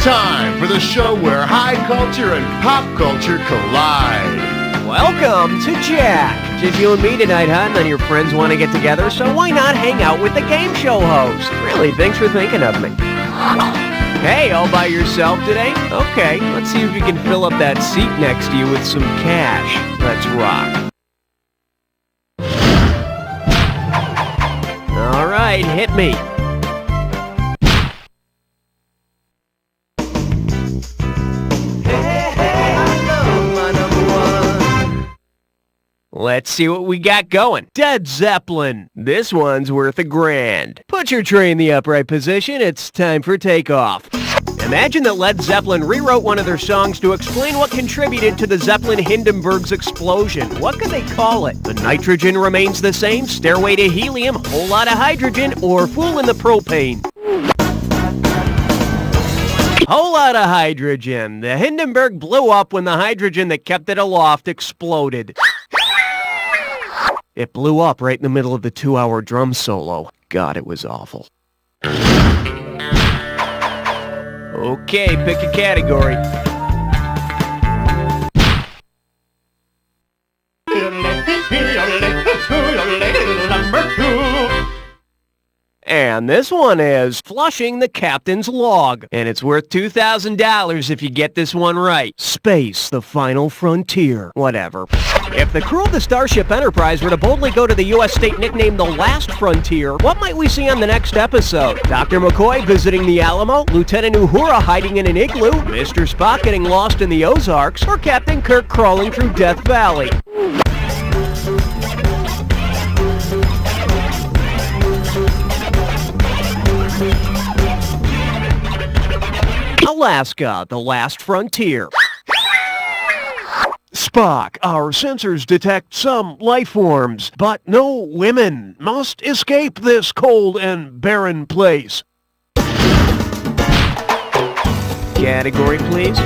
time for the show where high culture and pop culture collide. Welcome to Jack. Just you and me tonight, huh? None of your friends want to get together, so why not hang out with the game show host? Really, thanks for thinking of me. Hey, all by yourself today? Okay, let's see if you can fill up that seat next to you with some cash. Let's rock. All right, hit me. Let's see what we got going. Dead Zeppelin. This one's worth $1,000. Put your tray in the upright position. It's time for takeoff. Imagine that Led Zeppelin rewrote one of their songs to explain what contributed to the Zeppelin Hindenburg's explosion. What could they call it? The nitrogen remains the same, stairway to helium, whole lot of hydrogen, or fool in the propane. Whole lot of hydrogen. The Hindenburg blew up when the hydrogen that kept it aloft exploded. It blew up right in the middle of the 2-hour drum solo. God, it was awful. Okay, pick a category. And this one is flushing the captain's log. And it's worth $2,000 if you get this one right. Space, the final frontier. Whatever. If the crew of the Starship Enterprise were to boldly go to the U.S. state nicknamed the Last Frontier, what might we see on the next episode? Dr. McCoy visiting the Alamo, Lieutenant Uhura hiding in an igloo, Mr. Spock getting lost in the Ozarks, or Captain Kirk crawling through Death Valley? Alaska, the last frontier. Spock, our sensors detect some life forms, but no women. Must escape this cold and barren place. Category, please.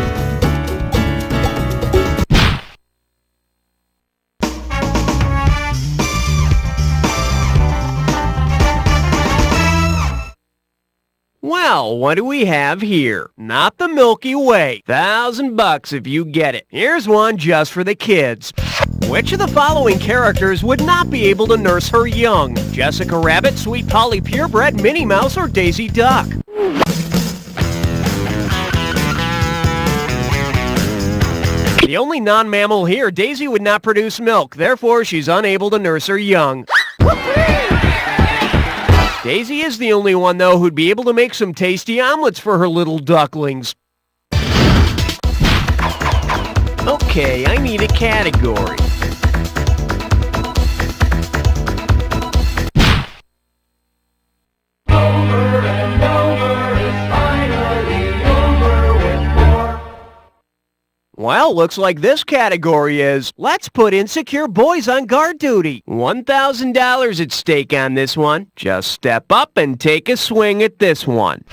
Well, what do we have here? Not the Milky Way. $1,000 if you get it. Here's one just for the kids. Which of the following characters would not be able to nurse her young? Jessica Rabbit, Sweet Polly Purebred, Minnie Mouse, or Daisy Duck? The only non-mammal here, Daisy would not produce milk. Therefore, she's unable to nurse her young. Daisy is the only one, though, who'd be able to make some tasty omelets for her little ducklings. Okay, I need a category. Over and over, it's finally over with war. Well, looks like this category is, let's put insecure boys on guard duty. $1,000 at stake on this one. Just step up and take a swing at this one.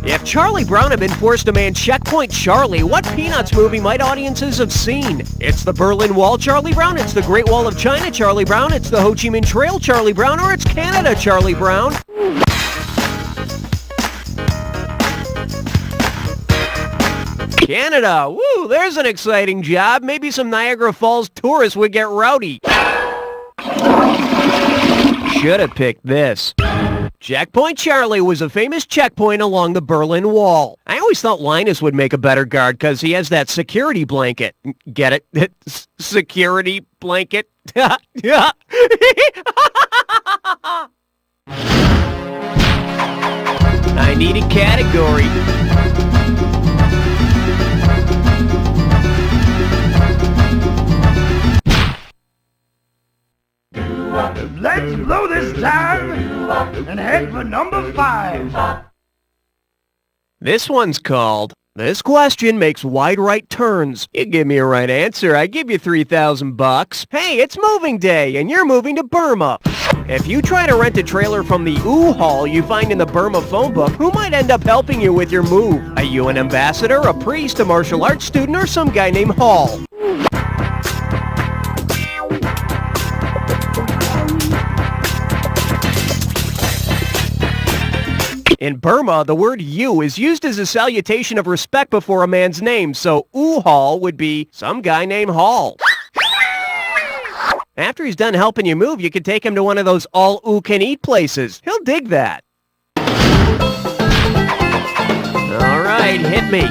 If Charlie Brown had been forced to man Checkpoint Charlie, what Peanuts movie might audiences have seen? It's the Berlin Wall Charlie Brown, it's the Great Wall of China Charlie Brown, it's the Ho Chi Minh Trail Charlie Brown, or it's Canada Charlie Brown? Canada! Woo! There's an exciting job. Maybe some Niagara Falls tourists would get rowdy. Should have picked this. Checkpoint Charlie was a famous checkpoint along the Berlin Wall. I always thought Linus would make a better guard because he has that security blanket. Get it? Security blanket? I need a category. Let's blow this time and head for number 5. This one's called, This Question Makes Wide Right Turns. You give me a right answer, I give you $3,000. Hey, it's moving day, and you're moving to Burma. If you try to rent a trailer from the U-Haul you find in the Burma phone book, who might end up helping you with your move? A UN ambassador, a priest, a martial arts student, or some guy named Hall? In Burma, the word you is used as a salutation of respect before a man's name, so Hall would be some guy named Hall. After he's done helping you move, you can take him to one of those all-oo-can-eat places. He'll dig that. All right, hit me.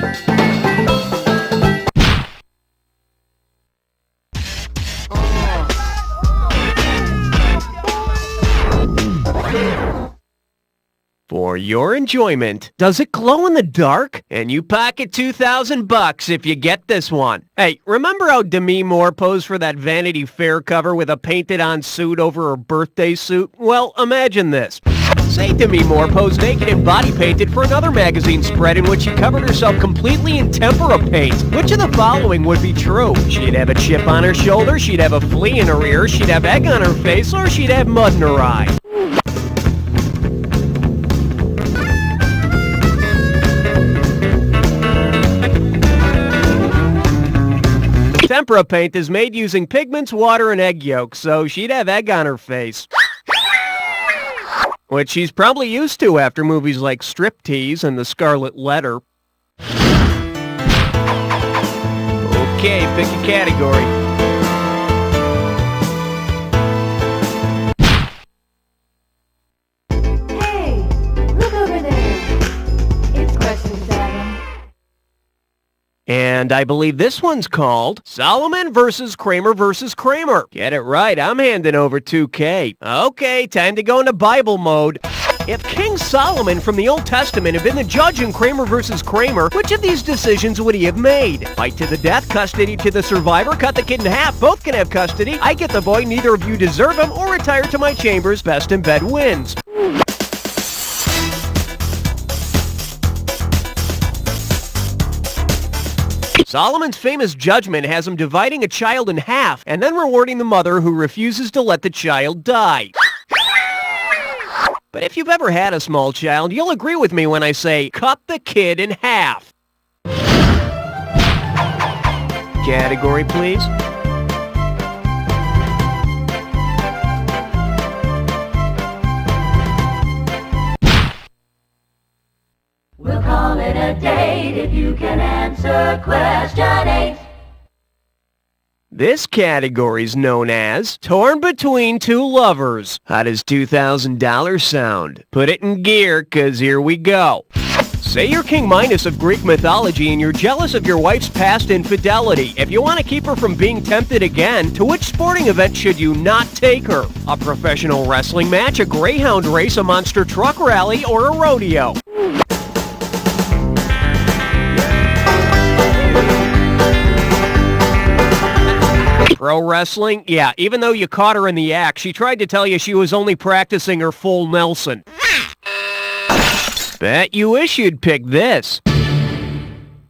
For your enjoyment, does it glow in the dark? And you pocket $2,000 if you get this one. Hey, remember how Demi Moore posed for that Vanity Fair cover with a painted-on suit over her birthday suit? Well, imagine this. Say Demi Moore posed naked and body-painted for another magazine spread in which she covered herself completely in tempera paint. Which of the following would be true? She'd have a chip on her shoulder, she'd have a flea in her ear, she'd have egg on her face, or she'd have mud in her eye. Tempera paint is made using pigments, water, and egg yolks, so she'd have egg on her face. Which she's probably used to after movies like Striptease and The Scarlet Letter. Okay, pick a category. Hey, look over there. It's question 7. And I believe this one's called Solomon versus Kramer versus Kramer. Get it right, I'm handing over $2K. Okay, time to go into Bible mode. If King Solomon from the Old Testament had been the judge in Kramer versus Kramer, which of these decisions would he have made? Fight to the death, custody to the survivor, cut the kid in half, both can have custody, I get the boy, neither of you deserve him, or retire to my chambers, best in bed wins. Solomon's famous judgment has him dividing a child in half and then rewarding the mother who refuses to let the child die. But if you've ever had a small child, you'll agree with me when I say, cut the kid in half. Category, please. We'll call it a date if you can answer question 8. This category's known as Torn Between Two Lovers. How does $2,000 sound? Put it in gear, 'cause here we go. Say you're King Minos of Greek mythology and you're jealous of your wife's past infidelity. If you want to keep her from being tempted again, to which sporting event should you not take her? A professional wrestling match, a greyhound race, a monster truck rally, or a rodeo? Pro wrestling? Yeah, even though you caught her in the act, she tried to tell you she was only practicing her full Nelson. Bet you wish you'd pick this.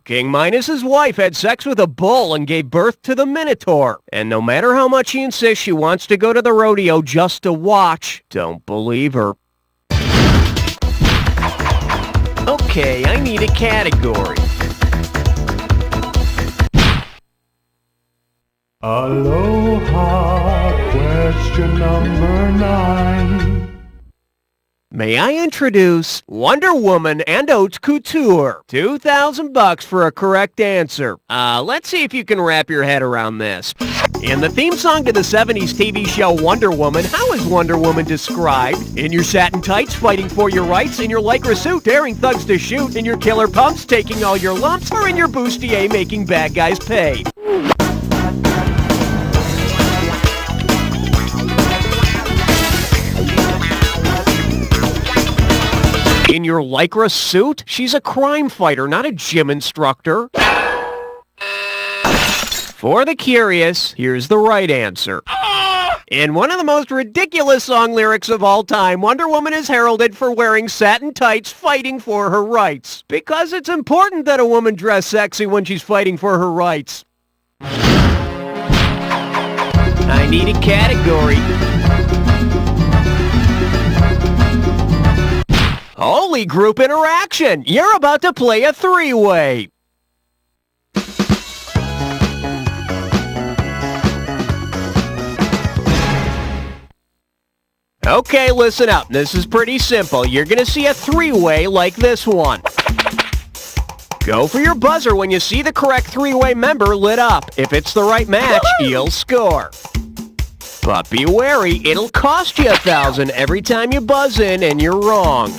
King Minos' wife had sex with a bull and gave birth to the Minotaur. And no matter how much she insists she wants to go to the rodeo just to watch, don't believe her. Okay, I need a category. Aloha, question number 9. May I introduce Wonder Woman and Haute Couture? $2,000 for a correct answer. Let's see if you can wrap your head around this. In the theme song to the 70s TV show Wonder Woman, how is Wonder Woman described? In your satin tights, fighting for your rights, in your lycra suit, daring thugs to shoot, in your killer pumps, taking all your lumps, or in your bustier, making bad guys pay? In your lycra suit? She's a crime fighter, not a gym instructor. For the curious, here's the right answer. In one of the most ridiculous song lyrics of all time, Wonder Woman is heralded for wearing satin tights, fighting for her rights. Because it's important that a woman dress sexy when she's fighting for her rights. I need a category. Holy group interaction! You're about to play a three-way. Okay, listen up. This is pretty simple. You're gonna see a three-way like this one. Go for your buzzer when you see the correct three-way member lit up. If it's the right match, you'll score. But be wary, it'll cost you 1,000 every time you buzz in and you're wrong.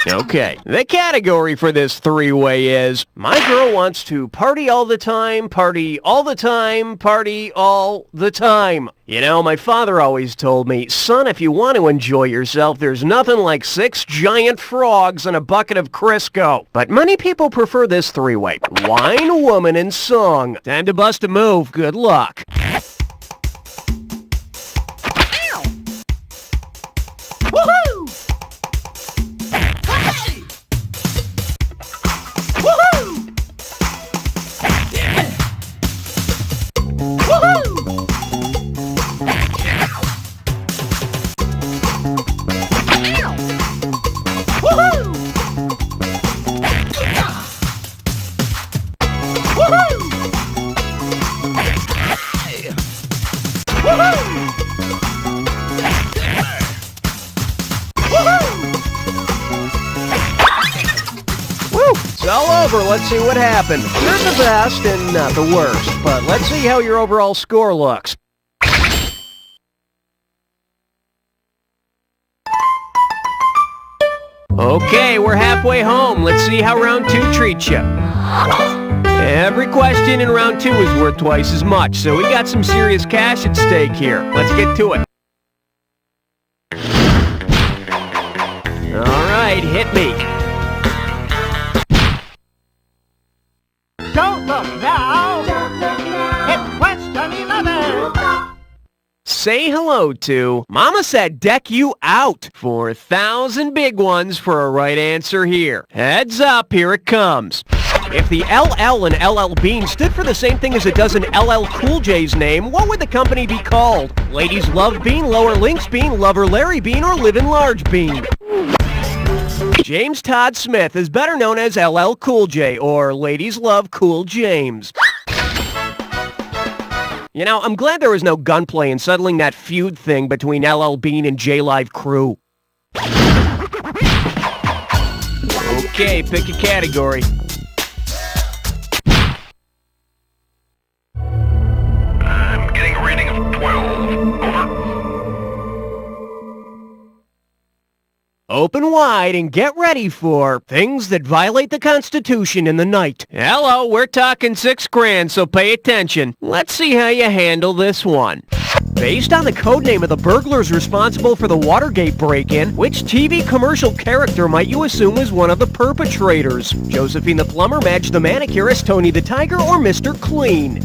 Okay, the category for this three-way is, my girl wants to party all the time, party all the time, party all the time. You know, my father always told me, son, if you want to enjoy yourself, there's nothing like 6 giant frogs and a bucket of Crisco. But many people prefer this three-way. Wine, woman, and song. Time to bust a move. Good luck. Woohoo! It's all over. Let's see what happened. You're the best and not the worst, but let's see how your overall score looks. Okay, we're halfway home. Let's see how round 2 treats you. Every question in round 2 is worth twice as much, so we got some serious cash at stake here. Let's get to it. All right, hit me. Don't look now. It's question 11. Say hello to Mama Said Deck You Out. 4,000 big ones for a right answer here. Heads up, here it comes. If the LL in LL Bean stood for the same thing as it does in LL Cool J's name, what would the company be called? Ladies Love Bean, Lower Links Bean, Lover Larry Bean, or Livin' Large Bean? James Todd Smith is better known as LL Cool J, or Ladies Love Cool James. You know, I'm glad there was no gunplay in settling that feud thing between LL Bean and J-Live Crew. Okay, pick a category. I'm getting a rating of 12. Over. Open wide and get ready for things that violate the Constitution in the night. Hello, we're talking $6,000, so pay attention. Let's see how you handle this one. Based on the codename of the burglars responsible for the Watergate break-in, which TV commercial character might you assume is one of the perpetrators? Josephine the Plumber, Madge the Manicurist, Tony the Tiger, or Mr. Clean?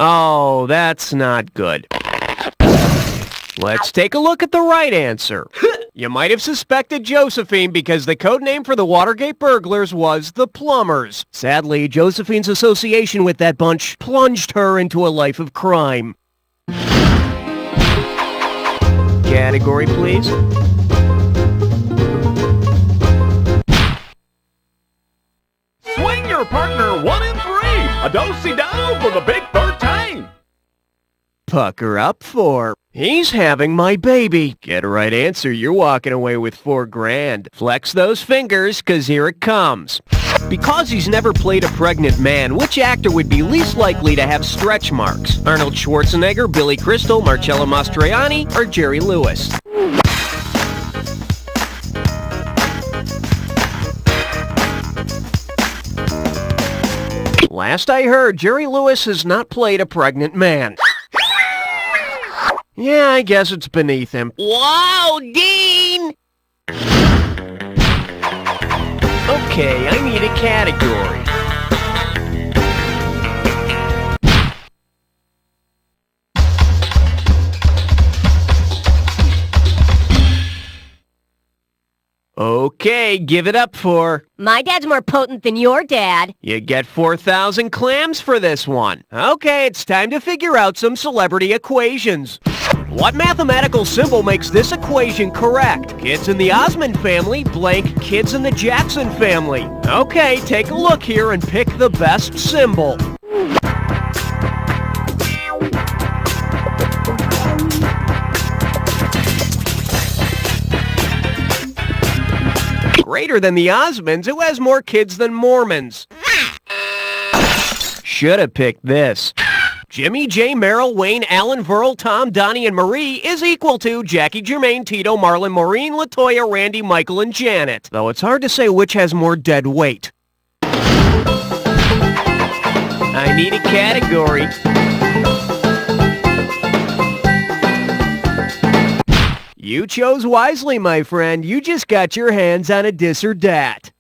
Oh, that's not good. Let's take a look at the right answer. You might have suspected Josephine because the code name for the Watergate burglars was the Plumbers. Sadly, Josephine's association with that bunch plunged her into a life of crime. Category, please. Swing your partner 1 and 3. A do-si-do for the big 13. Pucker up for he's having my baby. Get a right answer, you're walking away with $4,000. Flex those fingers, cause here it comes. Because he's never played a pregnant man, which actor would be least likely to have stretch marks? Arnold Schwarzenegger, Billy Crystal, Marcello Mastroianni, or Jerry Lewis? Last I heard, Jerry Lewis has not played a pregnant man. Yeah, I guess it's beneath him. Wow, Dean! Okay, I need a category. Okay, give it up for... My dad's more potent than your dad. You get 4,000 clams for this one. Okay, it's time to figure out some celebrity equations. What mathematical symbol makes this equation correct? Kids in the Osmond family blank kids in the Jackson family. Okay, take a look here and pick the best symbol. Greater than the Osmonds, who has more kids than Mormons. Should have picked this. Jimmy, Jay, Merrill, Wayne, Alan, Verl, Tom, Donnie, and Marie is equal to Jackie, Jermaine, Tito, Marlon, Maureen, Latoya, Randy, Michael, and Janet. Though it's hard to say which has more dead weight. I need a category. You chose wisely, my friend. You just got your hands on a dis or dat.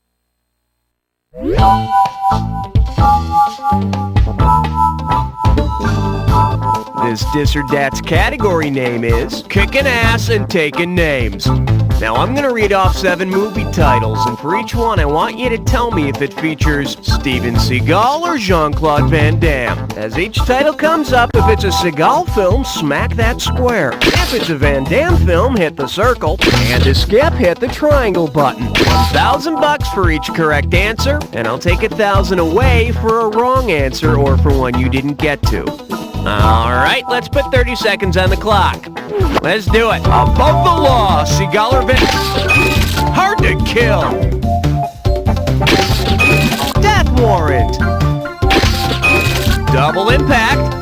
This dis or dat's category name is Kickin' Ass and Taking Names. Now I'm going to read off 7 movie titles, and for each one I want you to tell me if it features Steven Seagal or Jean-Claude Van Damme. As each title comes up, if it's a Seagal film, smack that square. If it's a Van Damme film, hit the circle. And to skip, hit the triangle button. $1,000 for each correct answer, and I'll take $1,000 away for a wrong answer or for one you didn't get to. Alright, let's put 30 seconds on the clock. Let's do it. Above the law, Seagal or Van... Hard to kill. Death warrant. Double impact.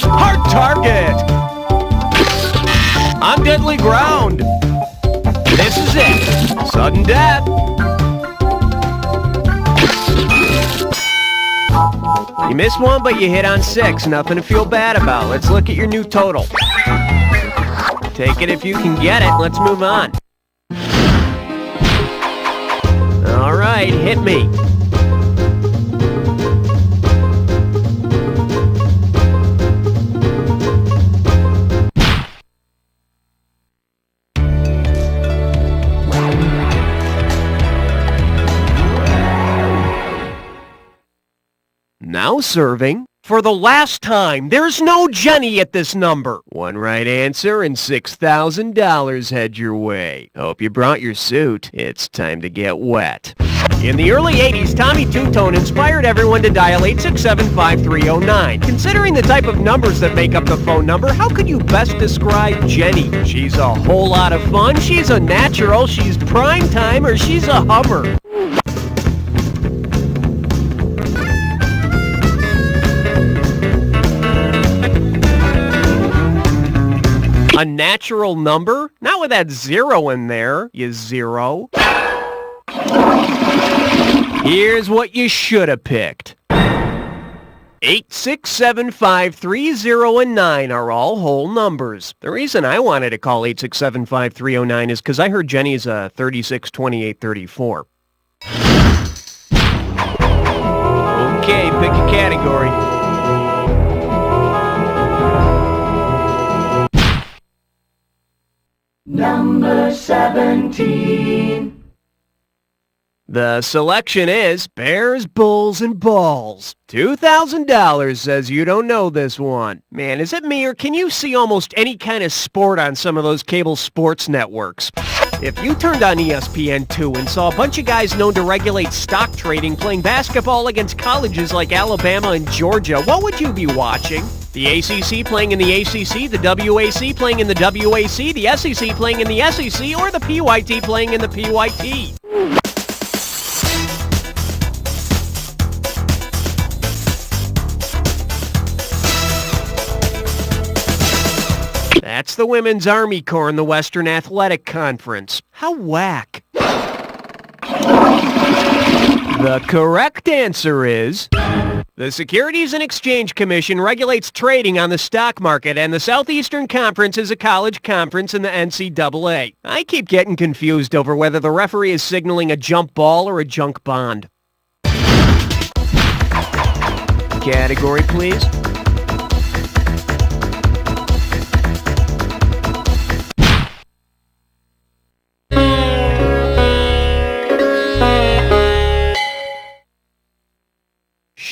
Hard target. On deadly ground. This is it. Sudden death. You missed one, but you hit on 6. Nothing to feel bad about. Let's look at your new total. Take it if you can get it. Let's move on. All right, hit me. Now serving. For the last time, there's no Jenny at this number. One right answer and $6,000 head your way. Hope you brought your suit. It's time to get wet. In the early 80s, Tommy Two-Tone inspired everyone to dial 867-5309. Considering the type of numbers that make up the phone number, how could you best describe Jenny? She's a whole lot of fun, she's a natural, she's prime time, or she's a Hummer. A natural number? Not with that 0 in there, you zero. Here's what you should have picked. 8, 6, 7, 5, 3, 0, and 9 are all whole numbers. The reason I wanted to call 8675309 is because I heard Jenny's 36, 28, 34. Okay, pick a category. Number 17. The selection is Bears, Bulls, and Balls. $2,000 says you don't know this one. Man, is it me, or can you see almost any kind of sport on some of those cable sports networks? If you turned on ESPN2 and saw a bunch of guys known to regulate stock trading playing basketball against colleges like Alabama and Georgia, what would you be watching? The ACC playing in the ACC, the WAC playing in the WAC, the SEC playing in the SEC, or the PYT playing in the PYT? That's the Women's Army Corps in the Western Athletic Conference. How whack. The correct answer is... The Securities and Exchange Commission regulates trading on the stock market, and the Southeastern Conference is a college conference in the NCAA. I keep getting confused over whether the referee is signaling a jump ball or a junk bond. Category, please.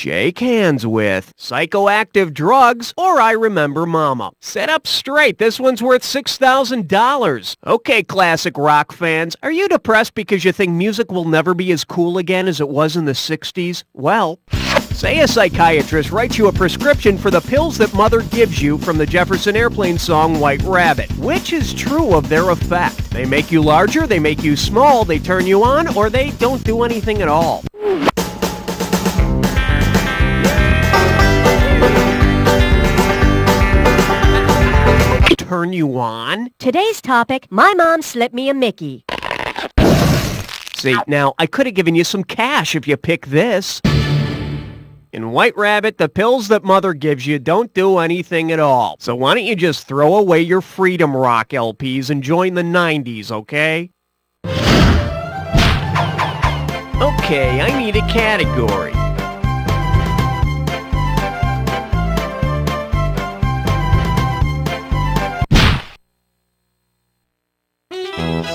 Shake hands with Psychoactive Drugs or I Remember Mama. Sit up straight. This one's worth $6,000. Okay, classic rock fans. Are you depressed because you think music will never be as cool again as it was in the 60s? Well, say a psychiatrist writes you a prescription for the pills that mother gives you from the Jefferson Airplane song White Rabbit. Which is true of their effect? They make you larger, they make you small, they turn you on, or they don't do anything at all. Turn you on? Today's topic, my mom slipped me a Mickey. See, now, I could have given you some cash if you pick this. In White Rabbit, the pills that mother gives you don't do anything at all. So why don't you just throw away your Freedom Rock LPs and join the 90s, okay? Okay, I need a category.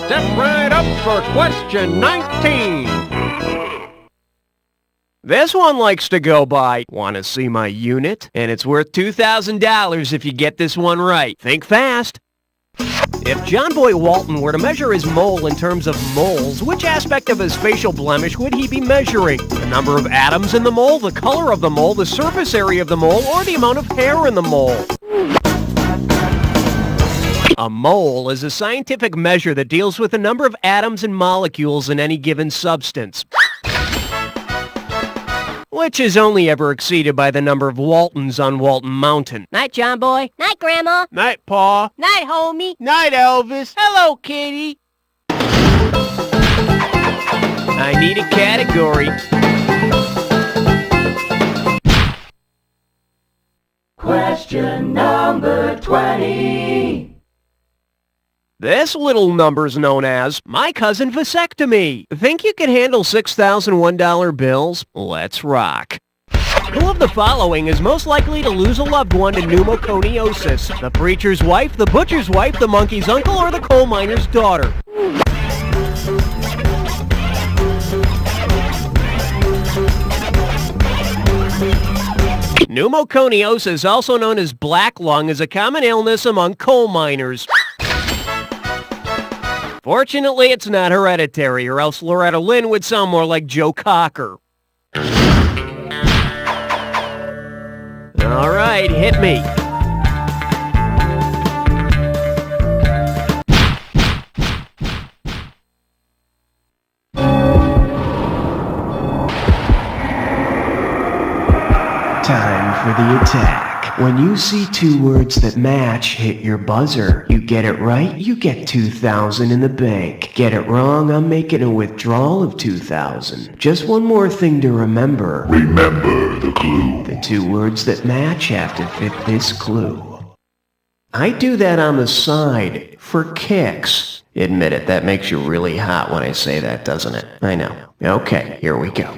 Step right up for question 19. This one likes to go by, want to see my unit? And it's worth $2,000 if you get this one right. Think fast. If John Boy Walton were to measure his mole in terms of moles, which aspect of his facial blemish would he be measuring? The number of atoms in the mole, the color of the mole, the surface area of the mole, or the amount of hair in the mole? A mole is a scientific measure that deals with the number of atoms and molecules in any given substance, which is only ever exceeded by the number of Waltons on Walton Mountain. Night, John Boy. Night, Grandma. Night, Pa. Night, homie. Night, Elvis. Hello, Kitty. I need a category. Question number 20. This little number's known as My Cousin Vasectomy. Think you can handle $6,001 bills? Let's rock. Who of the following is most likely to lose a loved one to pneumoconiosis? The preacher's wife, the butcher's wife, the monkey's uncle, or the coal miner's daughter? Pneumoconiosis, also known as black lung, is a common illness among coal miners. Fortunately, it's not hereditary, or else Loretta Lynn would sound more like Joe Cocker. All right, hit me. Time for the attack. When you see two words that match, hit your buzzer. You get it right, you get $2,000 in the bank. Get it wrong, I'm making a withdrawal of $2,000. Just one more thing to remember. Remember the clue. The two words that match have to fit this clue. I do that on the side, for kicks. Admit it, that makes you really hot when I say that, doesn't it? I know. Okay, here we go.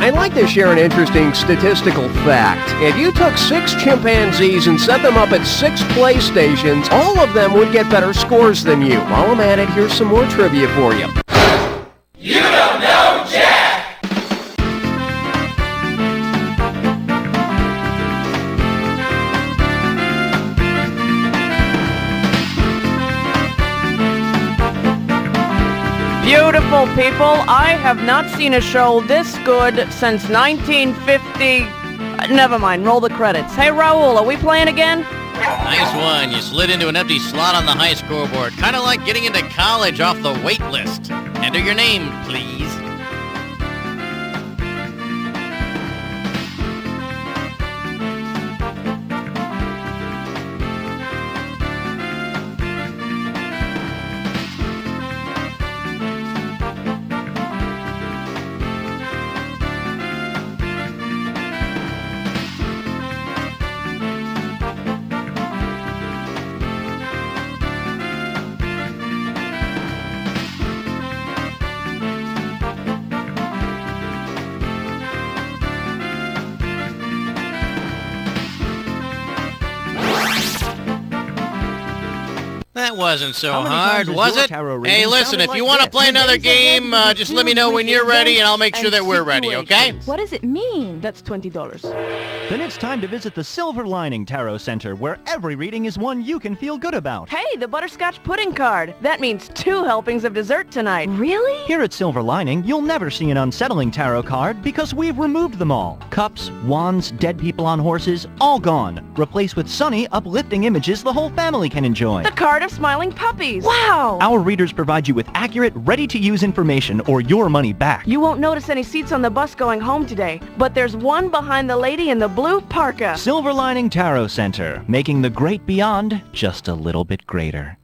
I'd like to share an interesting statistical fact. If you took 6 chimpanzees and set them up at 6 PlayStations, all of them would get better scores than you. While I'm at it, here's some more trivia for you. You don't know Jack! Beautiful people, I have not seen a show this good since 1950... never mind, roll the credits. Hey, Raul, are we playing again? Nice one. You slid into an empty slot on the high scoreboard. Kind of like getting into college off the wait list. Enter your name, please. That wasn't so hard, was it? Hey, listen, if you want to play another game, just let me know when you're ready, and I'll make sure that we're ready, okay? What does it mean? That's $20. Then it's time to visit the Silver Lining Tarot Center, where every reading is one you can feel good about. Hey, the butterscotch pudding card. That means 2 helpings of dessert tonight. Really? Here at Silver Lining, you'll never see an unsettling tarot card because we've removed them all. Cups, wands, dead people on horses, all gone. Replaced with sunny, uplifting images the whole family can enjoy. The card of smiling puppies. Wow! Our readers provide you with accurate, ready-to-use information or your money back. You won't notice any seats on the bus going home today, but there's one behind the lady in the blue parka. Silver Lining Tarot Center, making the great beyond just a little bit greater.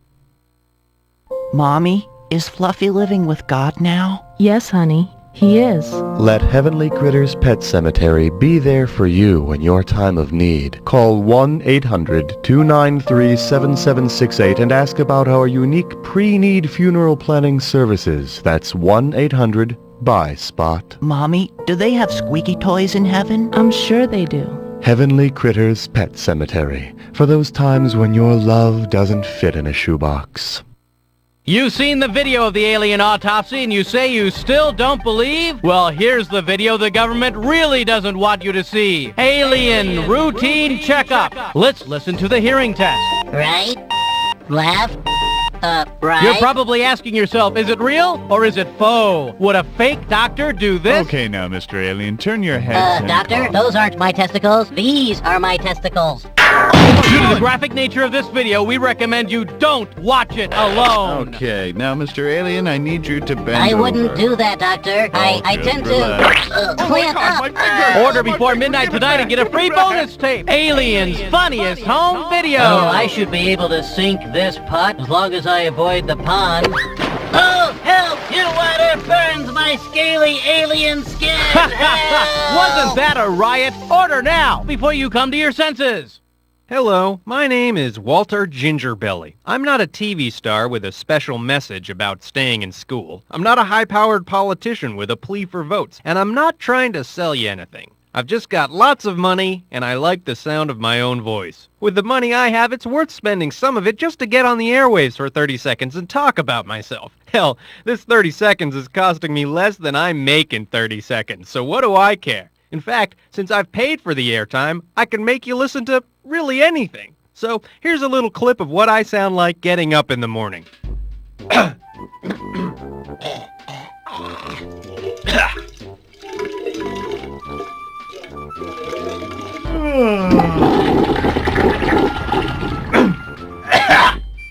Mommy, is Fluffy living with God now? Yes, honey, he is. Let Heavenly Critters Pet Cemetery be there for you in your time of need. Call 1-800-293-7768 and ask about our unique pre-need funeral planning services. That's 1-800-BUY-SPOT. Mommy, do they have squeaky toys in heaven? I'm sure they do. Heavenly Critters Pet Cemetery, for those times when your love doesn't fit in a shoebox. You've seen the video of the alien autopsy and you say you still don't believe? Well, here's the video the government really doesn't want you to see. Alien routine checkup. Let's listen to the hearing test. Right? Left? Right? You're probably asking yourself, is it real or is it faux? Would a fake doctor do this? Okay now, Mr. Alien, turn your head. Doctor, those aren't my testicles. These are my testicles. Due to the graphic nature of this video, we recommend you don't watch it alone. Okay, now, Mr. Alien, I need you to bend I over. wouldn't do that, Doctor. I tend to clamp up. Order before midnight tonight and get a free bonus tape. Alien's funniest home video. Oh, I should be able to sink this pot as long as I avoid the pond. Oh, help! Your water burns my scaly alien skin! Wasn't that a riot? Order now, before you come to your senses. Hello, my name is Walter Gingerbelly. I'm not a TV star with a special message about staying in school. I'm not a high-powered politician with a plea for votes. And I'm not trying to sell you anything. I've just got lots of money, and I like the sound of my own voice. With the money I have, it's worth spending some of it just to get on the airwaves for 30 seconds and talk about myself. Hell, this 30 seconds is costing me less than I make in 30 seconds, so what do I care? In fact, since I've paid for the airtime, I can make you listen to really anything. So here's a little clip of what I sound like getting up in the morning.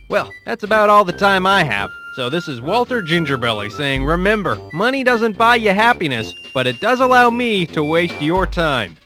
Well, that's about all the time I have. So this is Walter Gingerbelly saying, remember, money doesn't buy you happiness, but it does allow me to waste your time.